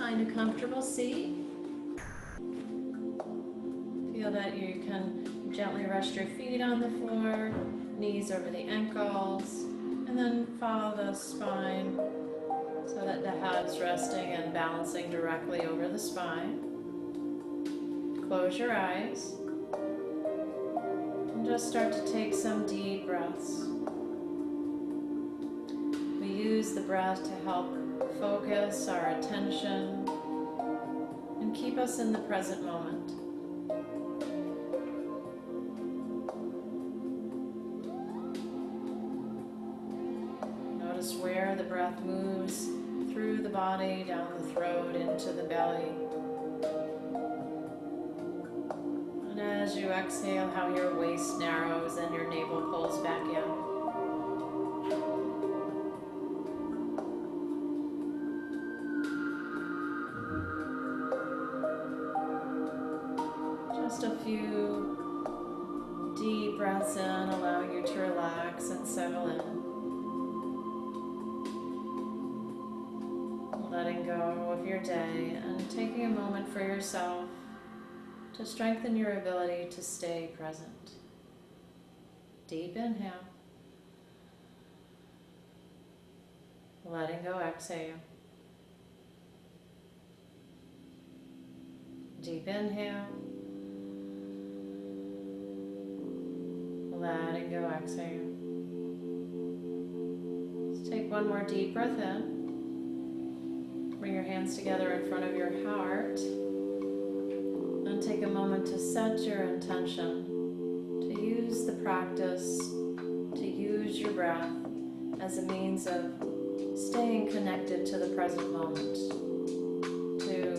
Find a comfortable seat. Feel that you can gently rest your feet on the floor, knees over the ankles, and then follow the spine so that the head is resting and balancing directly over the spine. Close your eyes and just start to take some deep breaths. We use the breath to help focus our attention and keep us in the present moment. Notice where the breath moves through the body, down the throat, into the belly. And as you exhale, how your waist narrows and your navel pulls back in. Just a few deep breaths in, allowing you to relax and settle in. Letting go of your day and taking a moment for yourself to strengthen your ability to stay present. Deep inhale. Letting go, exhale. Deep inhale. Letting go, exhale. Let's take one more deep breath in. Bring your hands together in front of your heart and take a moment to set your intention to use the practice, to use your breath as a means of staying connected to the present moment, to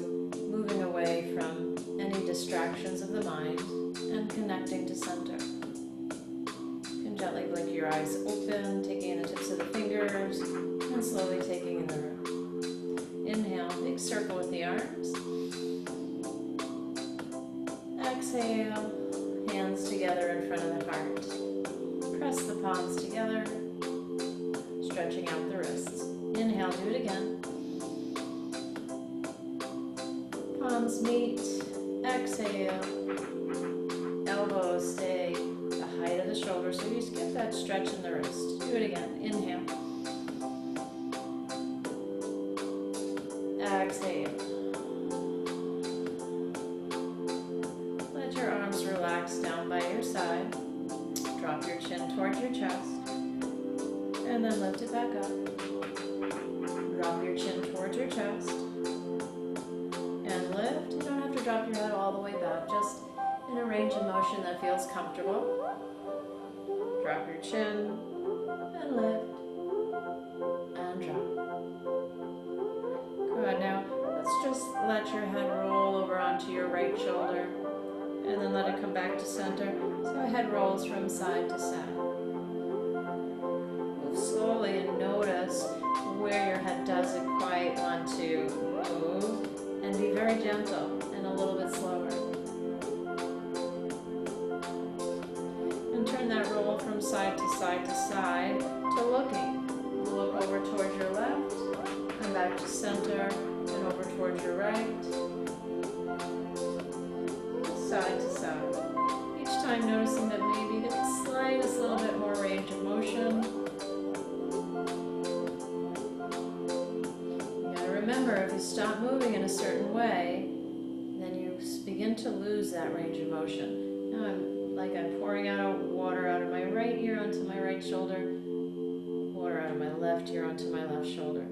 moving away from any distractions of the mind and connecting to center. You can gently blink your eyes open, taking in the tips of the fingers and slowly taking in the room. Inhale, big circle with the arms. Exhale, hands together in front of the heart. Press the palms together, stretching out the wrists. Inhale, do it again. Palms meet, exhale. Elbows stay the height of the shoulder, so you just get that stretch in the wrist. Do it again. Inhale. Exhale. Let your arms relax down by your side. Drop your chin towards your chest. And then lift it back up. Drop your chin towards your chest. And lift. You don't have to drop your head all the way back. Just in a range of motion that feels comfortable. Drop your chin. And lift. And drop. Good. Now, let's just let your head roll over onto your right shoulder and then let it come back to center. So your head rolls from side to side. Move slowly and notice where your head doesn't quite want to move, and be very gentle and a little bit slower. And turn that roll from side to side to side to looking. Look over towards your left. And back to center, and over towards your right, side to side. Each time noticing that maybe the slightest little bit more range of motion. You gotta remember, if you stop moving in a certain way, then you begin to lose that range of motion. Now I'm pouring out water out of my right ear onto my right shoulder, water out of my left ear onto my left shoulder.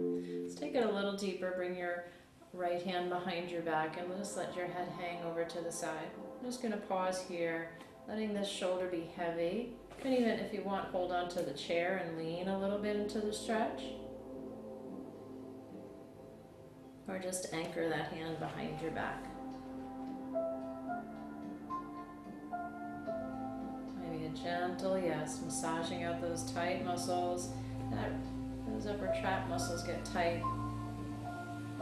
Take it a little deeper, bring your right hand behind your back and just let your head hang over to the side. I'm just going to pause here, letting this shoulder be heavy. You can even, if you want, hold on to the chair and lean a little bit into the stretch. Or just anchor that hand behind your back. Maybe a gentle yes, massaging out those tight muscles. Those upper trap muscles get tight.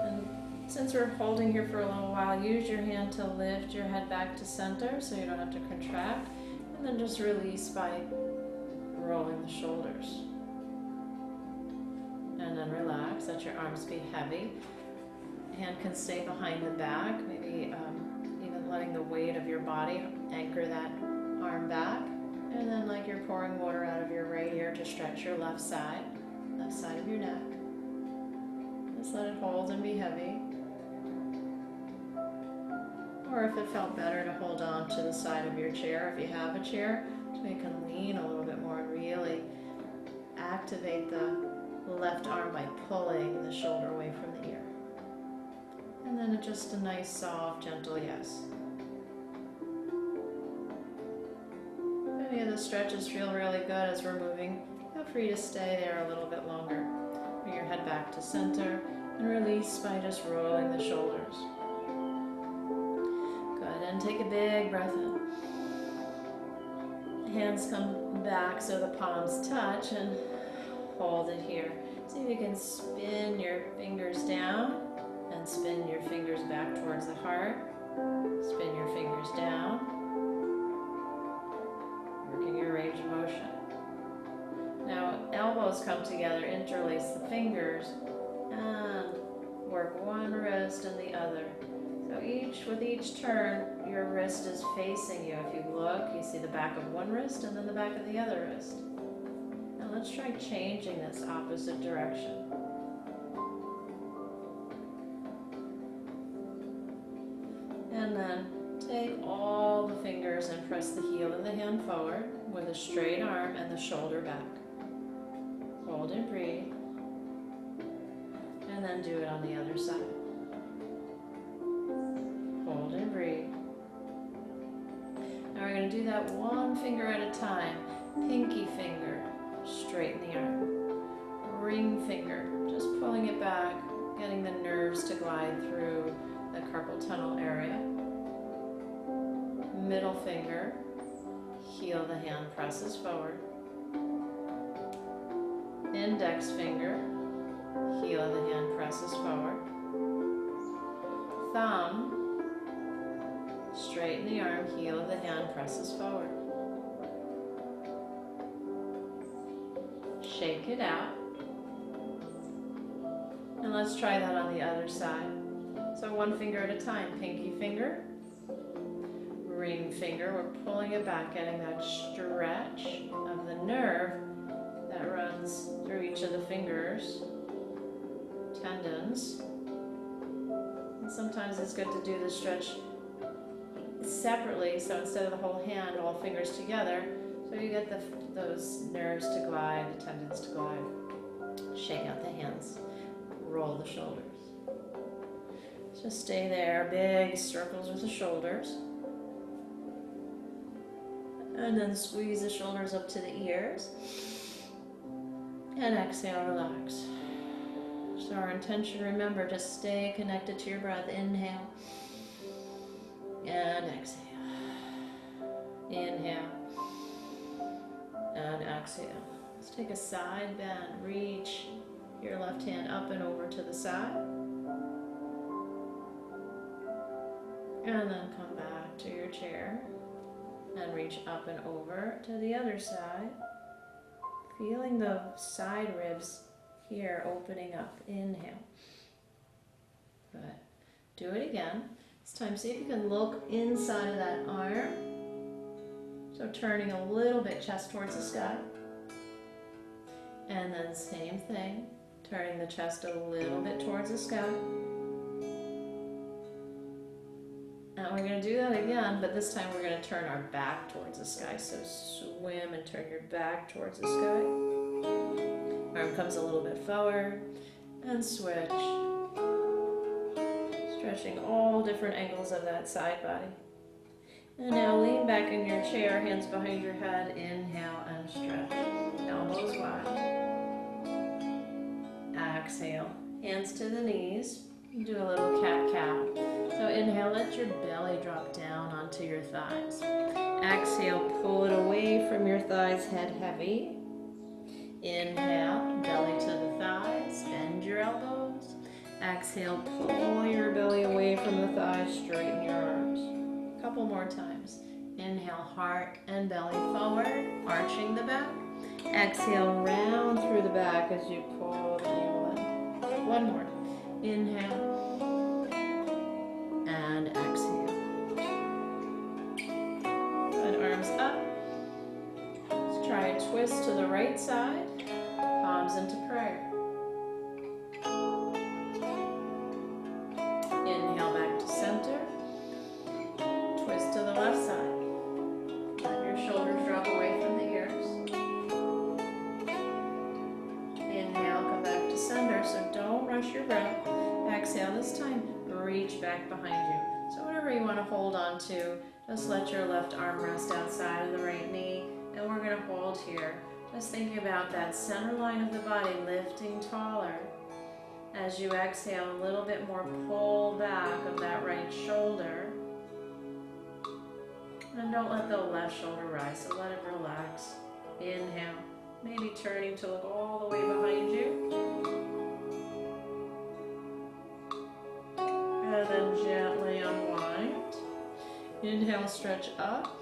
And since we're holding here for a little while, use your hand to lift your head back to center so you don't have to contract. And then just release by rolling the shoulders. And then relax, let your arms be heavy. Hand can stay behind the back, maybe even letting the weight of your body anchor that arm back. And then like you're pouring water out of your right ear to stretch your left side of your neck. Just let it hold and be heavy. Or if it felt better to hold on to the side of your chair, if you have a chair, so you can lean a little bit more and really activate the left arm by pulling the shoulder away from the ear. And then just a nice, soft, gentle yes. If any of the stretches feel really good as we're moving, feel free to stay there a little bit longer. Bring your head back to center and release by just rolling the shoulders. Good, and take a big breath in. Hands come back so the palms touch and hold it here. See if you can spin your fingers down and spin your fingers back towards the heart. Spin your fingers down. Working your range of motion. Now elbows come together, interlace the fingers, and work one wrist and the other. So with each turn, your wrist is facing you. If you look, you see the back of one wrist and then the back of the other wrist. Now let's try changing this opposite direction. And then take all the fingers and press the heel of the hand forward with a straight arm and the shoulder back. Hold and breathe. And then do it on the other side. Hold and breathe. Now we're going to do that one finger at a time. Pinky finger, straighten the arm. Ring finger, just pulling it back, getting the nerves to glide through the carpal tunnel area. Middle finger, heel of the hand presses forward. Index finger, heel of the hand presses forward. Thumb, straighten the arm, heel of the hand presses forward. Shake it out. And let's try that on the other side. So one finger at a time, pinky finger, ring finger, we're pulling it back, getting that stretch of the nerve that runs through each of the fingers, tendons. And sometimes it's good to do the stretch separately, so instead of the whole hand, all fingers together, so you get those nerves to glide, the tendons to glide. Shake out the hands, roll the shoulders. Just stay there, big circles with the shoulders. And then squeeze the shoulders up to the ears. And exhale, relax. So our intention, remember, just stay connected to your breath. Inhale. And exhale. Inhale. And exhale. Let's take a side bend. Reach your left hand up and over to the side. And then come back to your chair. And reach up and over to the other side. Feeling the side ribs here opening up. Inhale. Good. Do it again. This time, see if you can look inside of that arm. So turning a little bit chest towards the sky. And then same thing. Turning the chest a little bit towards the sky. And we're going to do that again, but this time we're going to turn our back towards the sky. So swim and turn your back towards the sky. Arm comes a little bit forward and switch. Stretching all different angles of that side body. And now lean back in your chair, hands behind your head. Inhale and stretch. Elbows wide. Exhale. Hands to the knees. Do a little cat-cow. So inhale, let your belly drop down onto your thighs. Exhale, pull it away from your thighs, head heavy. Inhale, belly to the thighs, bend your elbows. Exhale, pull your belly away from the thighs, straighten your arms. A couple more times. Inhale, heart and belly forward, arching the back. Exhale, round through the back as you pull the navel in. One more. Inhale. and exhale. Good, arms up. Let's try a twist to the right side, palms into prayer. Inhale back to center. Twist to the left side. Let your shoulders drop away from the ears. Inhale, come back to center, so don't rush your breath. Exhale, this time reach back behind you. So whatever you want to hold on to, just let your left arm rest outside of the right knee, and we're going to hold here. Just thinking about that center line of the body lifting taller. As you exhale, a little bit more pull back of that right shoulder. And don't let the left shoulder rise, so let it relax. Inhale, maybe turning to look all the way behind you. And then gently unwind. Inhale, stretch up.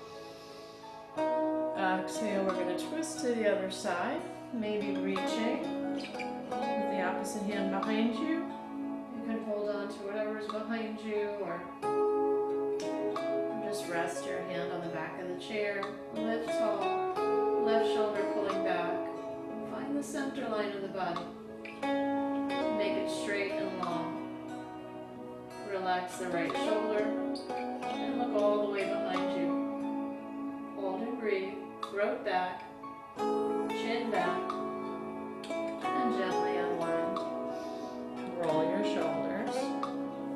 Exhale, we're going to twist to the other side, maybe reaching with the opposite hand behind you. You can hold on to whatever's behind you, or just rest your hand on the back of the chair. Lift tall, left shoulder pulling back. Find the center line of the body. Make it straight and long. Relax the right shoulder and look all the way behind you. Hold and breathe. Throat back, chin back, and gently unwind. Roll your shoulders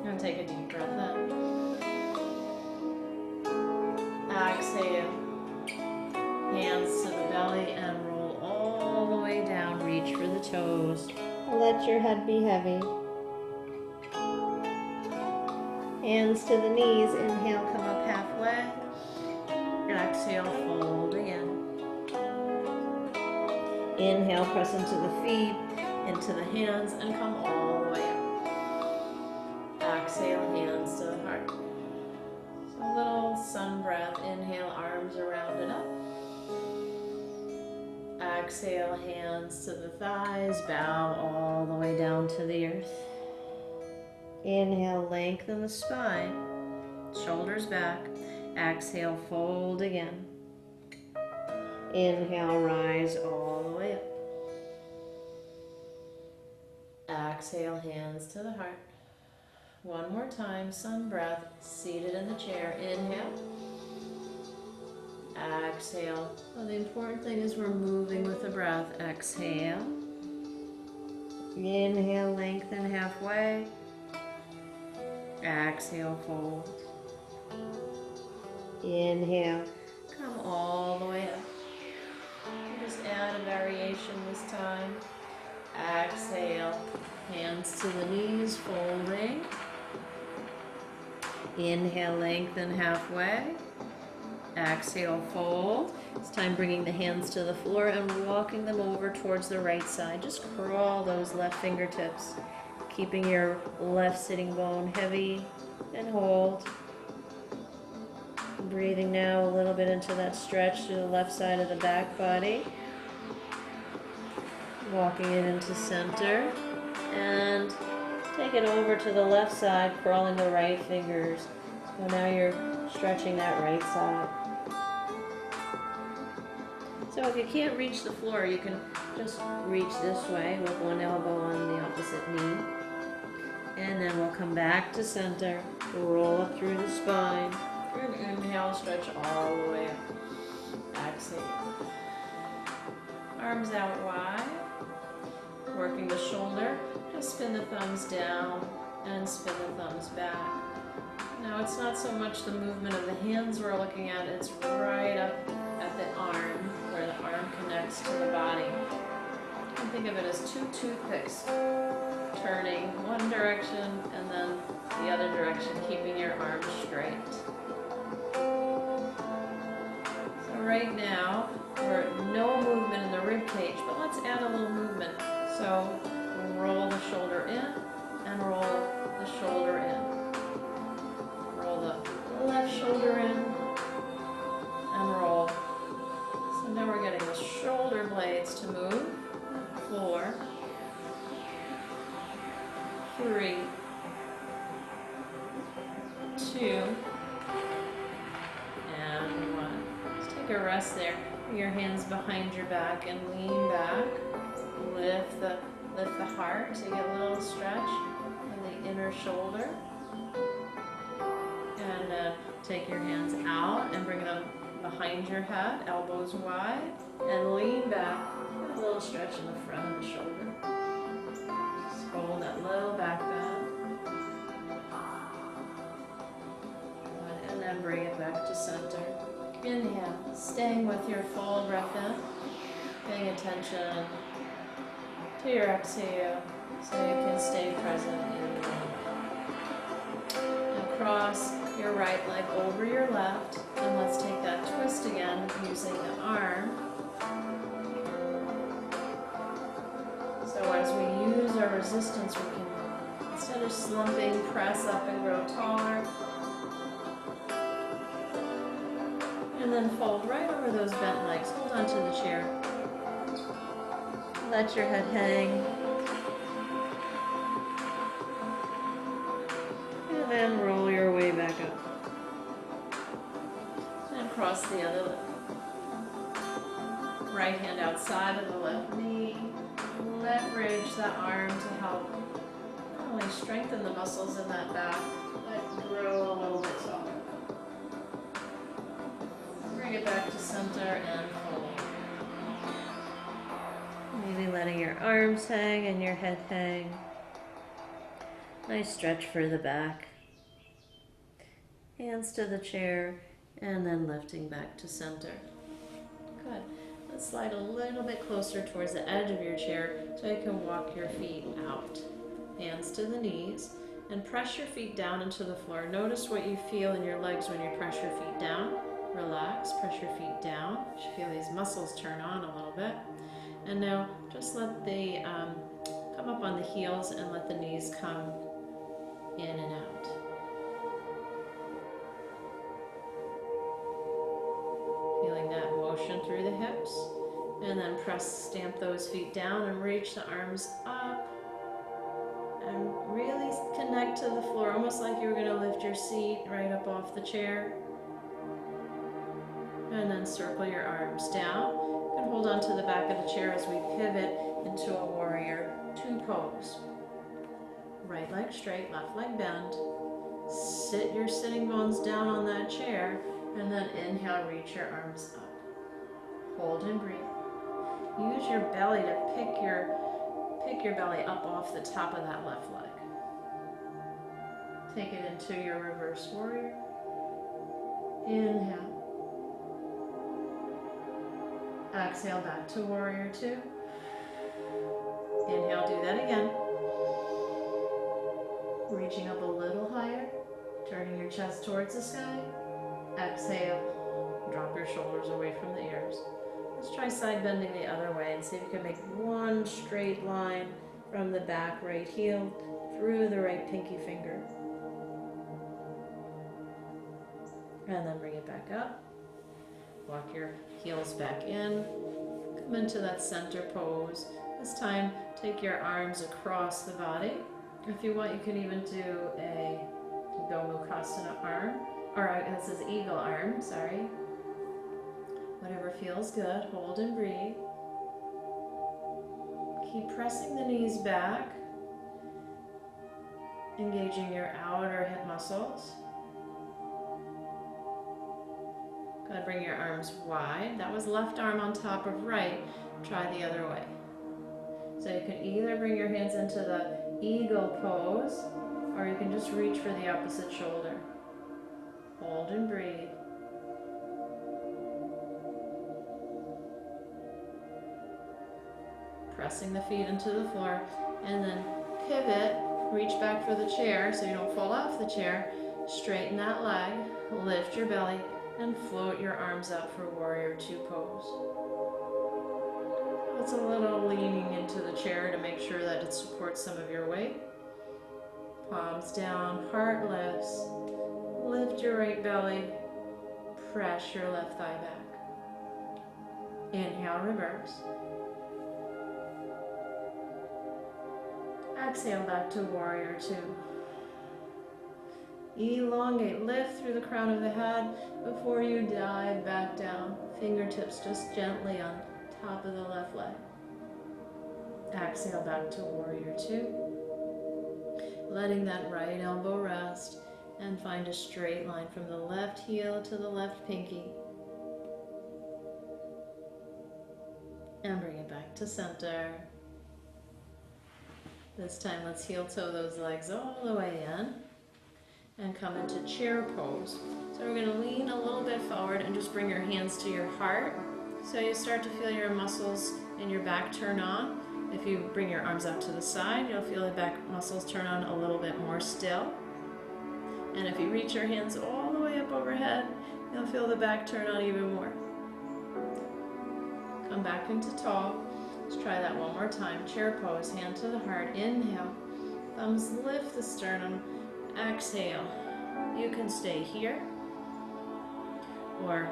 and take a deep breath in. Exhale. Hands to the belly and roll all the way down. Reach for the toes. Let your head be heavy. Hands to the knees. Inhale, come up halfway. Exhale, fold again. Inhale, press into the feet, into the hands, and come all the way up. Exhale, hands to the heart. So a little sun breath. Inhale, arms around and up. Exhale, hands to the thighs, bow all the way down to the earth. Inhale, lengthen the spine, shoulders back. Exhale, fold again. Inhale, rise all the way up. Exhale, hands to the heart. One more time, sun breath, seated in the chair. Inhale. Exhale. Well, the important thing is we're moving with the breath. Exhale. Inhale, lengthen halfway. Exhale, fold. Inhale, come all the way up. And just add a variation this time. Exhale, hands to the knees, folding. Inhale, lengthen halfway. Exhale, fold. It's time bringing the hands to the floor and walking them over towards the right side. Just crawl those left fingertips, keeping your left sitting bone heavy, and hold. Breathing now a little bit into that stretch to the left side of the back body. Walking it into center. And take it over to the left side, crawling the right fingers. So now you're stretching that right side. So if you can't reach the floor, you can just reach this way with one elbow on the opposite knee. And then we'll come back to center, roll up through the spine. And inhale, stretch all the way up. Exhale. Arms out wide. Working the shoulder. Just spin the thumbs down and spin the thumbs back. Now it's not so much the movement of the hands we're looking at, it's right up at the arm, where the arm connects to the body. You can think of it as two toothpicks, turning one direction and then the other direction, keeping your arms straight. So right now, we're no movement in the rib cage, but let's add a little movement. So roll the shoulder in and roll the shoulder in. Roll the left shoulder in and roll. So now we're getting the shoulder blades to move. 4, 3, 2, 2, and 1. Just take a rest there. Bring your hands behind your back and lean back. Lift the heart so you get a little stretch in the inner shoulder. And take your hands out and bring them behind your head, elbows wide, and lean back. Get a little stretch in the front of the shoulder. Just hold that little back bend. And then bring it back to center. Inhale, staying with your full breath in, paying attention to your exhale so you can stay present in the moment. Now cross your right leg over your left, and let's take that twist again using the arm. So as we use our resistance, we can, instead of slumping, press up and grow taller. And then fold right over those bent legs. Hold on to the chair. Let your head hang. And then roll your way back up. And cross the other leg. Right hand outside of the left knee. Leverage that arm to help not only strengthen the muscles in that back, but grow a little bit taller. Bring it back to center and fold. Maybe letting your arms hang and your head hang. Nice stretch for the back. Hands to the chair and then lifting back to center. Good. Let's slide a little bit closer towards the edge of your chair so you can walk your feet out. Hands to the knees and press your feet down into the floor. Notice what you feel in your legs when you press your feet down. Relax, press your feet down. You should feel these muscles turn on a little bit. And now just let the come up on the heels and let the knees come in and out. Feeling that motion through the hips. And then stamp those feet down and reach the arms up. And really connect to the floor, almost like you were going to lift your seat right up off the chair. And then circle your arms down. You can hold on to the back of the chair as we pivot into a warrior 2 pose. Right leg straight, left leg bend. Sit your sitting bones down on that chair, and then inhale, reach your arms up. Hold and breathe. Use your belly to pick your belly up off the top of that left leg. Take it into your reverse warrior. Inhale. Exhale back to warrior 2. Inhale, do that again. Reaching up a little higher, turning your chest towards the sky. Exhale, drop your shoulders away from the ears. Let's try side bending the other way and see if you can make one straight line from the back right heel through the right pinky finger. And then bring it back up. Walk your heels back in. Come into that center pose. This time, take your arms across the body. If you want, you can even do a Gomukhasana arm, or this is eagle arm, sorry. Whatever feels good. Hold and breathe. Keep pressing the knees back, engaging your outer hip muscles. Good, bring your arms wide. That was left arm on top of right. Try the other way. So you can either bring your hands into the eagle pose, or you can just reach for the opposite shoulder. Hold and breathe. Pressing the feet into the floor, and then pivot, reach back for the chair so you don't fall off the chair. Straighten that leg, lift your belly, and float your arms up for warrior 2 pose. It's a little leaning into the chair to make sure that it supports some of your weight. Palms down, heart lifts. Lift your right belly, press your left thigh back. Inhale, reverse. Exhale back to warrior 2. Elongate, lift through the crown of the head before you dive back down. Fingertips just gently on top of the left leg. Exhale back to warrior two. Letting that right elbow rest and find a straight line from the left heel to the left pinky. And bring it back to center. This time let's heel toe those legs all the way in and come into chair pose. So we're going to lean a little bit forward and just bring your hands to your heart. So you start to feel your muscles in your back turn on. If you bring your arms out to the side, you'll feel the back muscles turn on a little bit more still. And if you reach your hands all the way up overhead, you'll feel the back turn on even more. Come back into tall. Let's try that one more time. Chair pose, hand to the heart. Inhale. Thumbs lift the sternum. Exhale. You can stay here. Or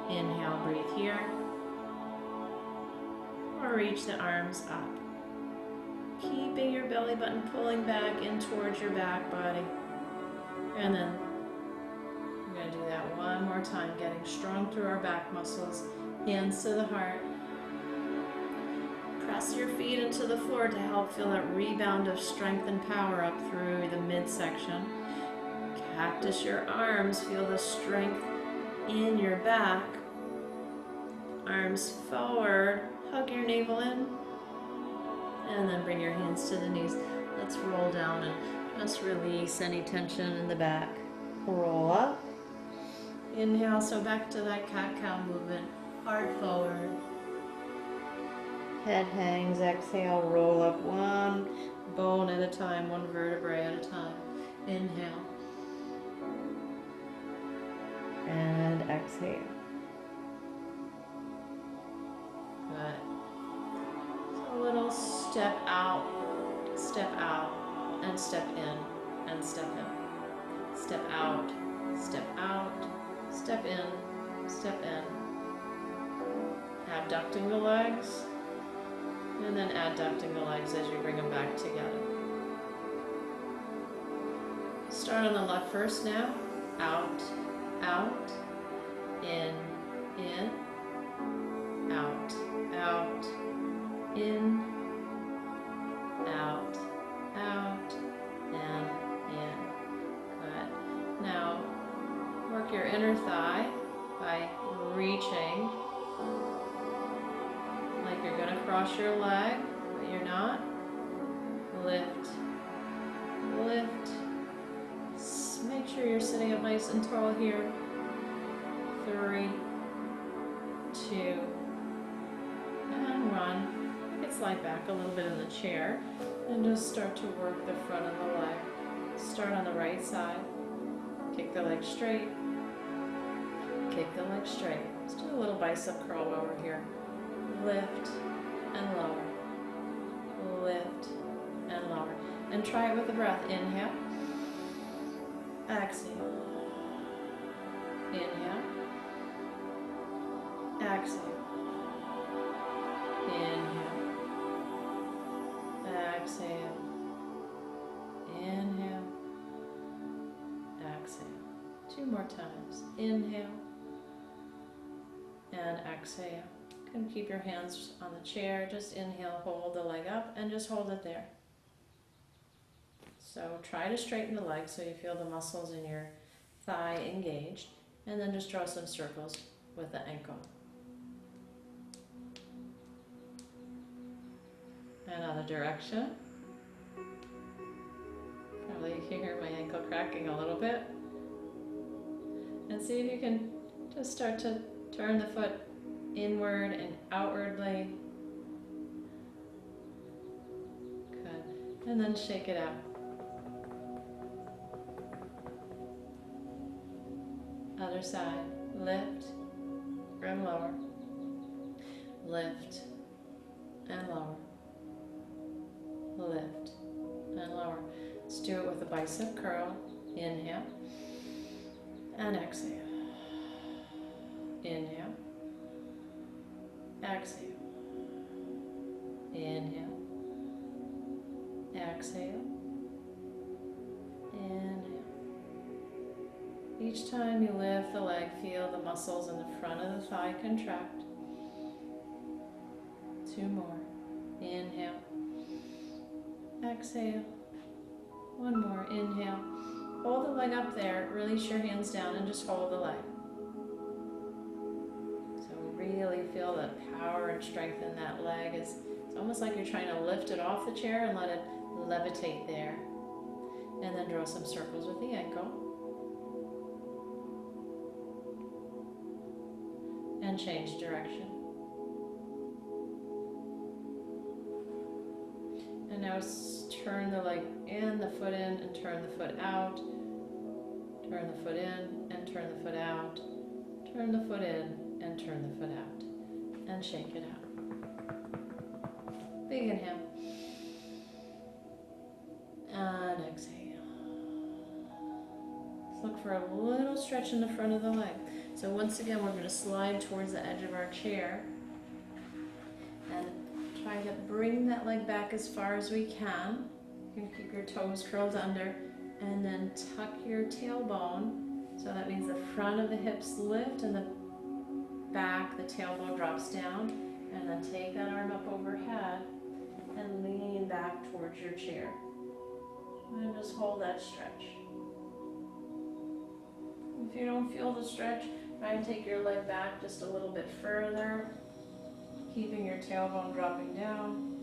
inhale, breathe here. Or reach the arms up. Keeping your belly button pulling back in towards your back body. And then we're going to do that one more time, getting strong through our back muscles. Hands to the heart. Press your feet into the floor to help feel that rebound of strength and power up through the midsection. Cactus your arms, feel the strength in your back. Arms forward, hug your navel in, and then bring your hands to the knees. Let's roll down and just release any tension in the back. Roll up. Inhale, so back to that cat-cow movement. Heart forward. Head hangs, exhale, roll up one bone at a time, one vertebrae at a time. Inhale. And exhale. Good. So a little step out, and step in, and step in. Step out, step in, step in. Abducting the legs. And then adducting the legs as you bring them back together. Start on the left first now. Out, out, in, out, out, in, out, and in. Good. Now, work your inner thigh by reaching like you're going to cross your leg, but you're not. Lift, lift. Make sure you're sitting up nice and tall here. 3, 2, and run. You can slide back a little bit in the chair and just start to work the front of the leg. Start on the right side. Kick the leg straight. Kick the leg straight. Let's do a little bicep curl over here. Lift and lower. Lift and lower. And try it with the breath. Inhale. Exhale. Inhale. Exhale. Inhale. Exhale. Inhale. Exhale. 2 more times. Inhale. And exhale. You can keep your hands on the chair. Just inhale, hold the leg up, and just hold it there. So try to straighten the leg so you feel the muscles in your thigh engaged, and then just draw some circles with the ankle. Another direction. Probably you can hear my ankle cracking a little bit. And see if you can just start to turn the foot inward and outwardly. Good. And then shake it out. Other side. Lift and lower. Lift and lower. Lift and lower. Let's do it with a bicep curl. Inhale and exhale. Inhale. Exhale. Inhale. Exhale. Inhale. Each time you lift the leg, feel the muscles in the front of the thigh contract. 2 more. Inhale. Exhale. 1 more. Inhale. Hold the leg up there. Release your hands down and just hold the leg. So really feel the power and strength in that leg. It's almost like you're trying to lift it off the chair and let it levitate there. And then draw some circles with the ankle. And change direction. And now turn the leg in, the foot in, and turn the foot out. Turn the foot in, and turn the foot out. Turn the foot in, and turn the foot out. And shake it out. Big inhale. And exhale. Let's look for a little stretch in the front of the leg. So once again, we're going to slide towards the edge of our chair. And try to bring that leg back as far as we can. You can keep your toes curled under, and then tuck your tailbone. So that means the front of the hips lift and the back, the tailbone drops down. And then take that arm up overhead and lean back towards your chair. And just hold that stretch. If you don't feel the stretch, try and take your leg back just a little bit further, keeping your tailbone dropping down,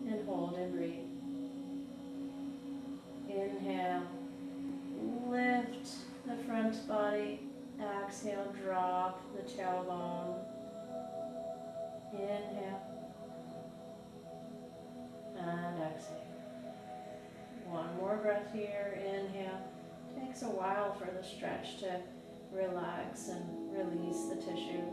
and hold and breathe. Inhale, lift the front body, exhale, drop the tailbone. Inhale, and exhale. 1 more breath here, inhale. Takes a while for the stretch to relax and release the tissue.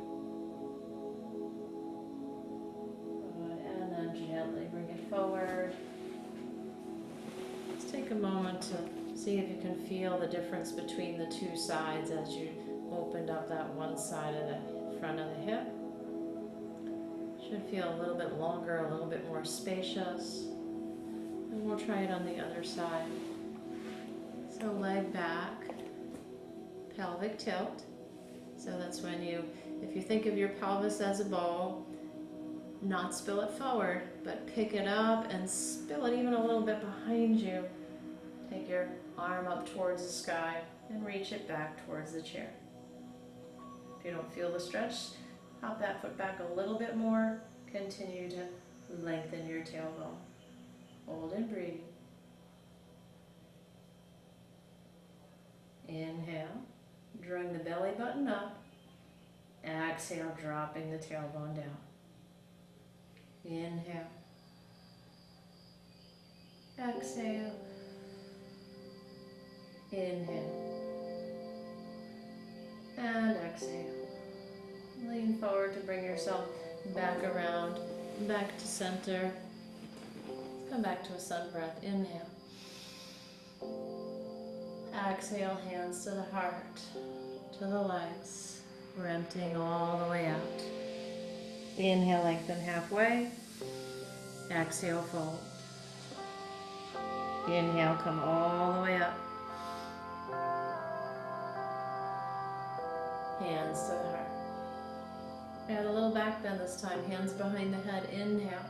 Good. And then gently bring it forward. Let's take a moment to see if you can feel the difference between the 2 sides as you opened up that one side of the front of the hip. Should feel a little bit longer, a little bit more spacious. And we'll try it on the other side. So leg back, pelvic tilt. So that's when if you think of your pelvis as a bowl, not spill it forward, but pick it up and spill it even a little bit behind you. Take your arm up towards the sky and reach it back towards the chair. If you don't feel the stretch, hop that foot back a little bit more. Continue to lengthen your tailbone. Hold and breathe. Inhale, drawing the belly button up. Exhale, dropping the tailbone down. Inhale. Exhale. Inhale. And exhale. Lean forward to bring yourself back around, back to center. Come back to a sun breath. Inhale. Exhale, hands to the heart, to the legs. We're emptying all the way out. Inhale, lengthen halfway. Exhale, fold. Inhale, come all the way up. Hands to the heart. Add a little back bend this time. Hands behind the head. Inhale.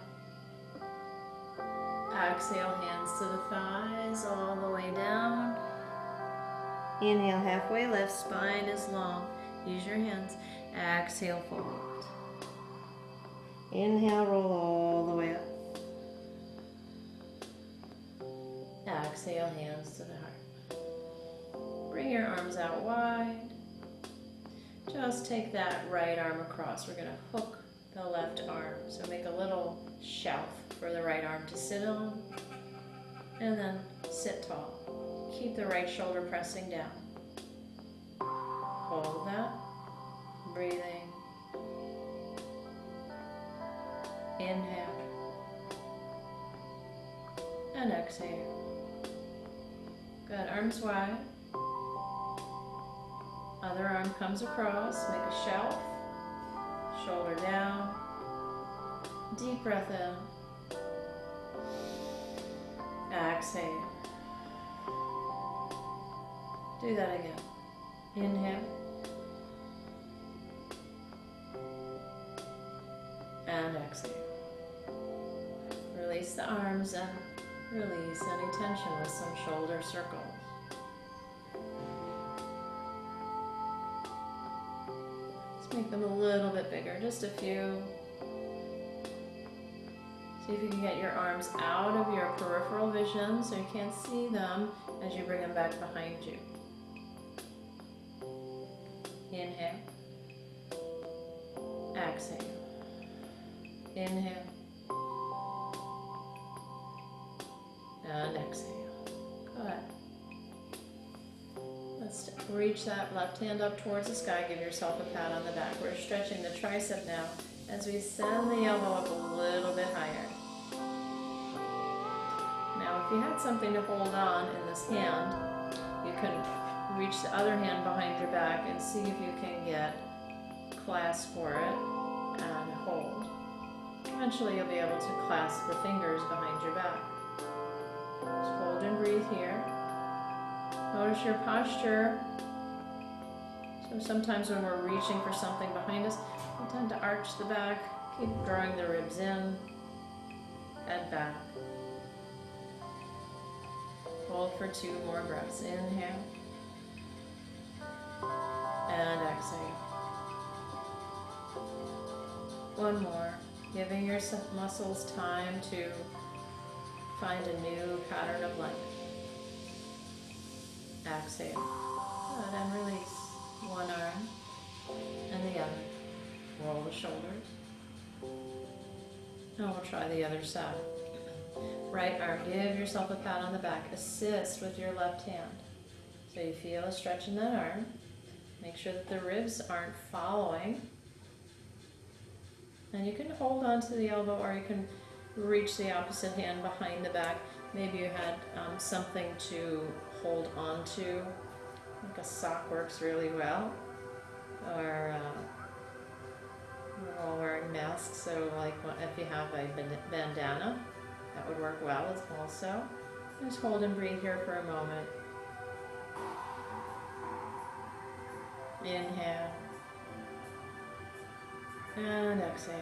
Exhale, hands to the thighs, all the way down. Inhale, halfway lift, spine is long. Use your hands. Exhale, fold. Inhale, roll all the way up. Exhale, hands to the heart. Bring your arms out wide. Just take that right arm across. We're going to hook the left arm. So make a little shelf for the right arm to sit on. And then sit tall. Keep the right shoulder pressing down. Hold that. Breathing. Inhale. And exhale. Good. Arms wide. Other arm comes across. Make a shelf. Shoulder down. Deep breath in. Exhale. Do that again. Inhale. And exhale. Release the arms and release any tension with some shoulder circles. Let's make them a little bit bigger, just a few. See if you can get your arms out of your peripheral vision so you can't see them as you bring them back behind you. Inhale. Exhale. Inhale. And exhale. Good. Let's reach that left hand up towards the sky. Give yourself a pat on the back. We're stretching the tricep now as we send the elbow up a little bit higher. Now, if you had something to hold on in this hand, you can reach the other hand behind your back and see if you can get clasp for it and hold. Eventually, you'll be able to clasp the fingers behind your back. Just hold and breathe here. Notice your posture. So sometimes when we're reaching for something behind us, we tend to arch the back, keep drawing the ribs in, head back. Hold for 2 more breaths. Inhale. And exhale. One more. Giving your muscles time to find a new pattern of length. Exhale. Good, and release one arm and the other. Roll the shoulders. And we'll try the other side. Right arm, give yourself a pat on the back. Assist with your left hand. So you feel a stretch in that arm. Make sure that the ribs aren't following. And you can hold on to the elbow or you can reach the opposite hand behind the back. Maybe you had something to hold on to, like a sock works really well. Or we're all wearing masks, so like if you have a bandana, that would work well as also. Just hold and breathe here for a moment. Inhale. And exhale.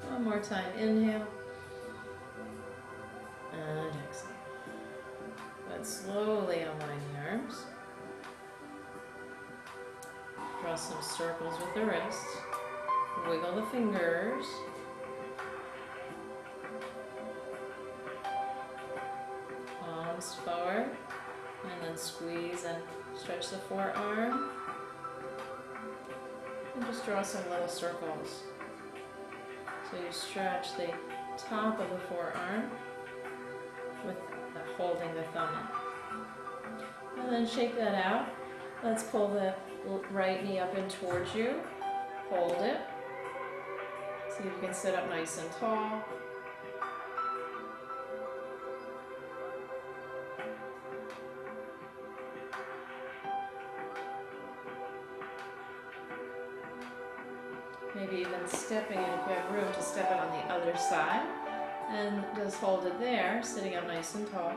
One more time. Inhale. And exhale. But slowly unwind the arms. Draw some circles with the wrists. Wiggle the fingers. Palms forward. And then squeeze and stretch the forearm. And just draw some little circles. So you stretch the top of the forearm with holding the thumb in. And then shake that out. Let's pull the right knee up and towards you. Hold it. See if you can sit up nice and tall. Maybe even stepping in if you have room to step it on the other side. And just hold it there, sitting up nice and tall.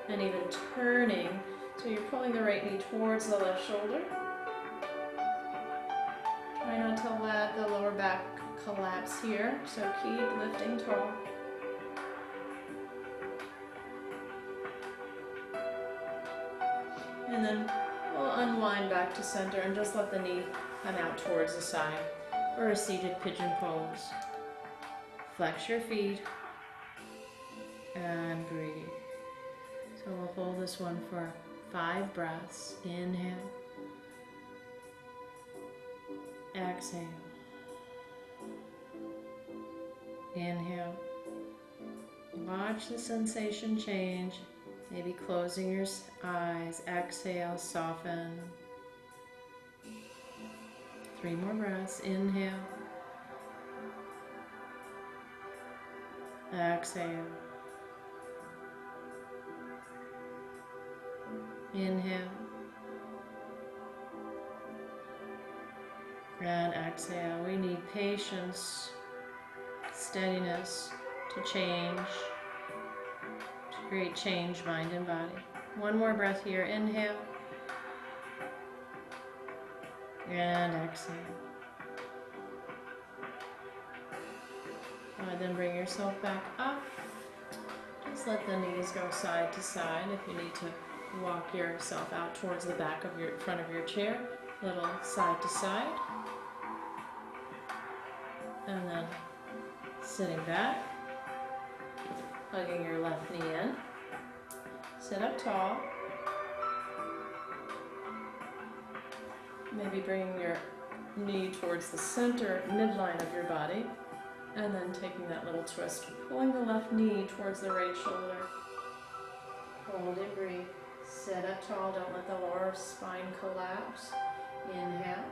And even turning, so you're pulling the right knee towards the left shoulder. Try not to let the lower back collapse here, so keep lifting tall. And then we'll unwind back to center and just let the knee come out towards the side for a seated pigeon pose. Flex your feet and breathe. So we'll hold this one for 5 breaths. Inhale. Exhale. Inhale. Watch the sensation change. Maybe closing your eyes. Exhale, soften. 3 more breaths. Inhale. Exhale. Inhale. And exhale. We need patience, steadiness to change, create change, mind and body. One more breath here. Inhale. And exhale. Then bring yourself back up. Just let the knees go side to side. If you need to walk yourself out towards the back of your front of your chair, little side to side. And then sitting back, hugging your left knee in. Sit up tall. Maybe bringing your knee towards the center midline of your body. And then taking that little twist, pulling the left knee towards the right shoulder. Hold and breathe. Sit up tall, don't let the lower spine collapse. Inhale.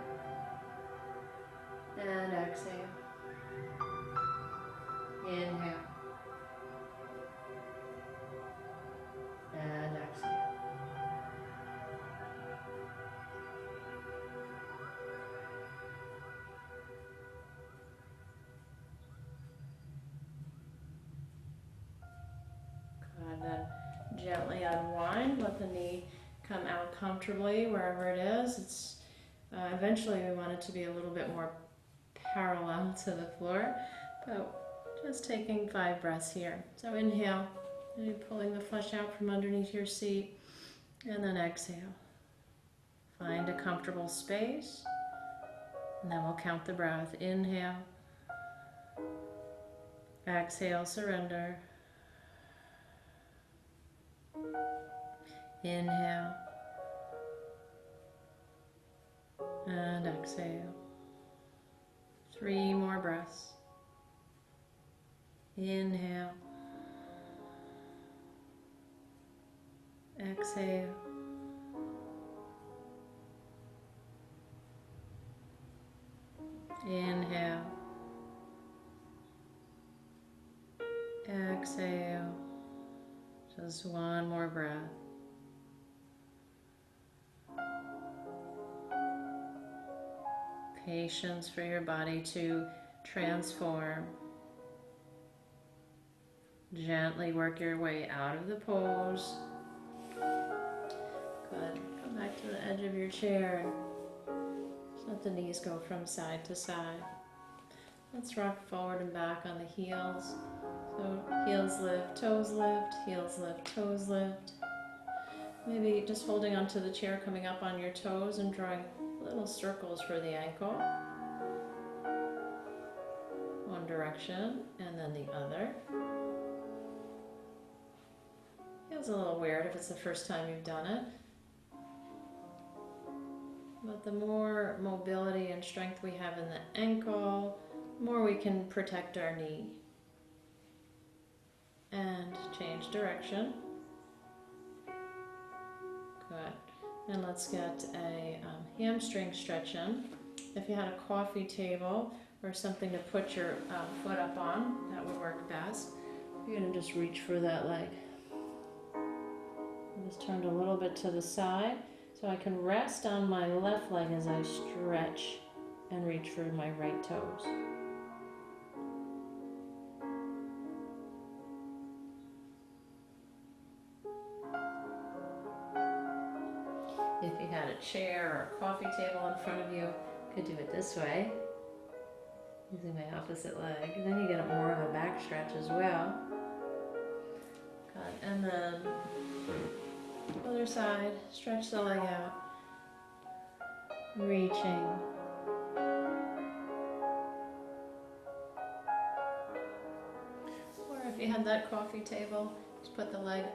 And exhale. Inhale. And exhale. And then gently unwind, let the knee come out comfortably wherever it is. It's eventually we want it to be a little bit more parallel to the floor, but just taking 5 breaths here. So inhale, maybe pulling the flesh out from underneath your seat, and then exhale. Find a comfortable space, and then we'll count the breath. Inhale, exhale, surrender. Inhale and exhale. 3 more breaths. Inhale, exhale, inhale, exhale. Just 1 more breath. Patience for your body to transform. Gently work your way out of the pose. Good. Come back to the edge of your chair and just let the knees go from side to side. Let's rock forward and back on the heels. So heels lift, toes lift, heels lift, toes lift. Maybe just holding onto the chair, coming up on your toes and drawing little circles for the ankle. One direction and then the other. Feels a little weird if it's the first time you've done it. But the more mobility and strength we have in the ankle, the more we can protect our knee. And change direction. Good. And let's get a hamstring stretch in. If you had a coffee table or something to put your foot up on, that would work best. You're going to just reach for that leg. I'm just turned a little bit to the side so I can rest on my left leg as I stretch and reach for my right toes. If you had a chair or a coffee table in front of you, you could do it this way, using my opposite leg. And then you get more of a back stretch as well. Good. And then other side, stretch the leg out, reaching. Or if you had that coffee table, just put the leg,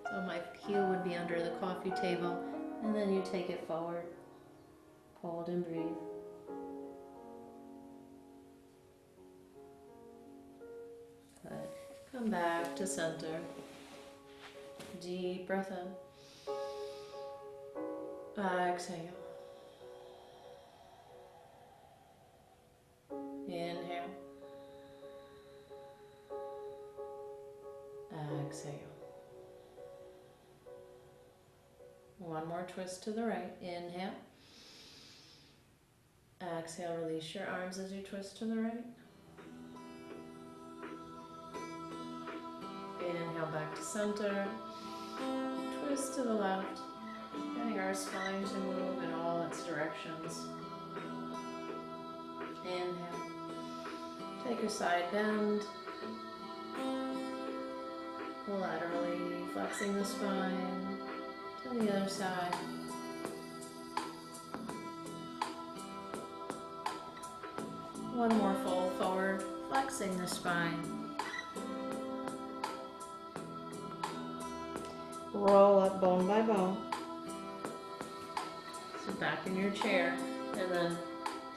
so my heel would be under the coffee table. And then you take it forward, hold and breathe. Good. Come back to center. Deep breath in. Exhale. Inhale. Exhale. One more twist to the right. Inhale. Exhale, release your arms as you twist to the right. Inhale. Inhale back to center. Twist to the left. Getting our spine to move in all its directions. Inhale. Take a side bend. Laterally flexing the spine to the other side. One more fold forward, flexing the spine. Roll up bone by bone. So back in your chair, and then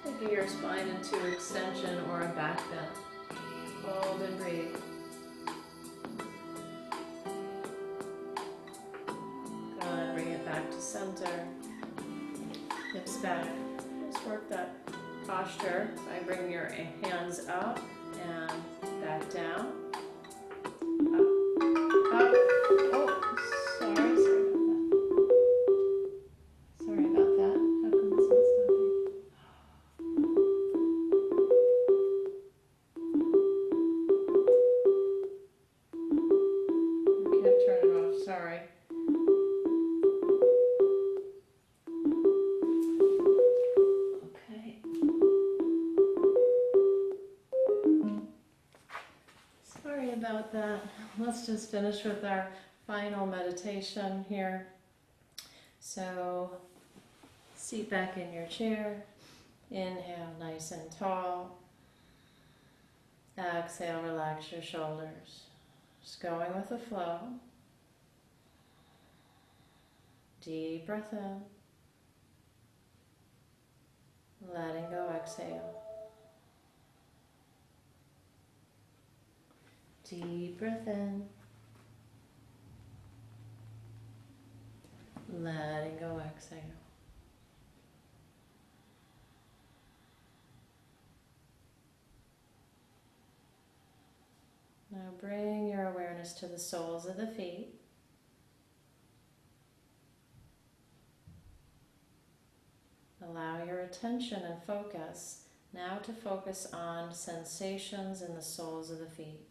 taking your spine into extension or a back bend. Hold and breathe. Good, bring it back to center. Hips back. Just work that posture by bringing your hands up and back down. Up. Oh, sorry about that. How come it's not stopping? I can't turn it off, sorry. About that. Let's just finish with our final meditation here. So, seat back in your chair. Inhale, nice and tall. Exhale, relax your shoulders. Just going with the flow. Deep breath in. Letting go, exhale. Deep breath in. Letting go, exhale. Now bring your awareness to the soles of the feet. Allow your attention and focus now to focus on sensations in the soles of the feet.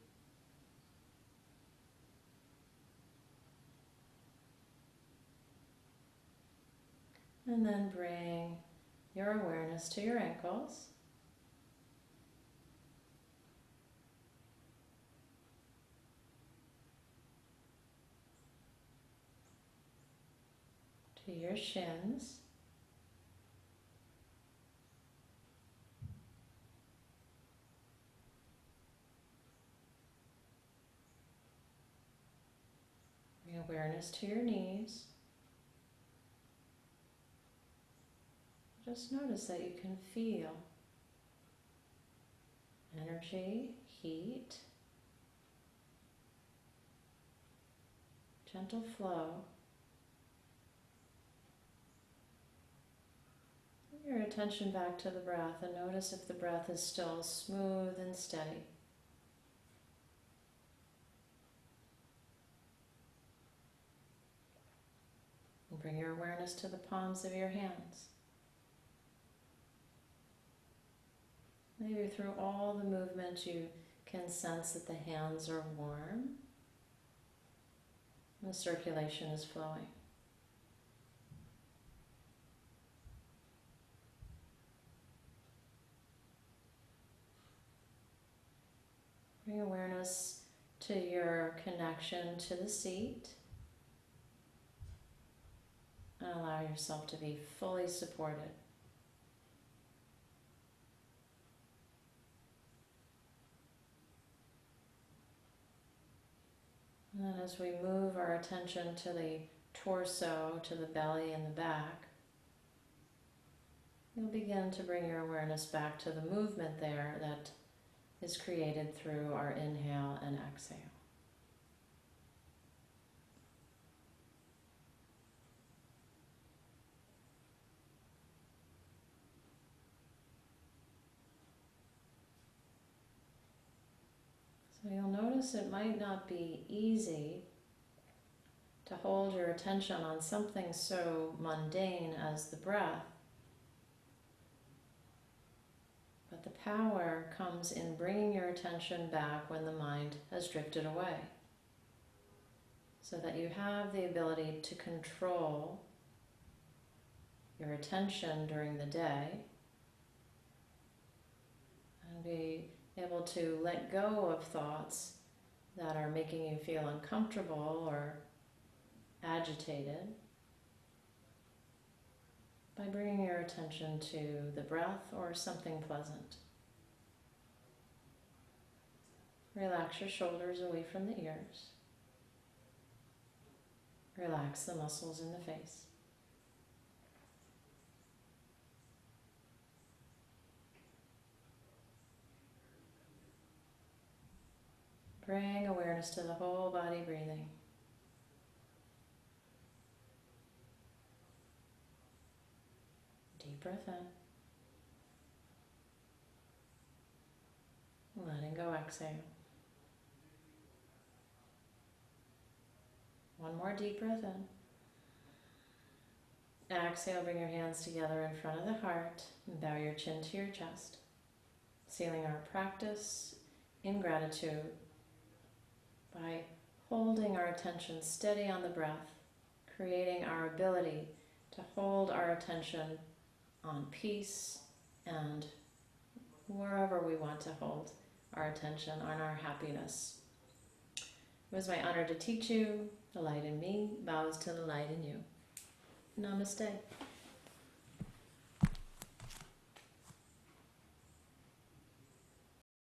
And then bring your awareness to your ankles. To your shins. Bring awareness to your knees. Just notice that you can feel energy, heat, gentle flow. Bring your attention back to the breath and notice if the breath is still smooth and steady. And bring your awareness to the palms of your hands. Maybe through all the movement you can sense that the hands are warm and the circulation is flowing. Bring awareness to your connection to the seat and allow yourself to be fully supported. And as we move our attention to the torso, to the belly and the back, you'll begin to bring your awareness back to the movement there that is created through our inhale and exhale. So you'll notice it might not be easy to hold your attention on something so mundane as the breath, but the power comes in bringing your attention back when the mind has drifted away. so that you have the ability to control your attention during the day and be able to let go of thoughts that are making you feel uncomfortable or agitated by bringing your attention to the breath or something pleasant. Relax your shoulders away from the ears. Relax the muscles in the face. Bring awareness to the whole body breathing. Deep breath in. Letting go, exhale. One more deep breath in. Exhale, bring your hands together in front of the heart and bow your chin to your chest, sealing our practice in gratitude by holding our attention steady on the breath, creating our ability to hold our attention on peace and wherever we want to hold our attention, on our happiness. It was my honor to teach you. The light in me bows to the light in you. Namaste.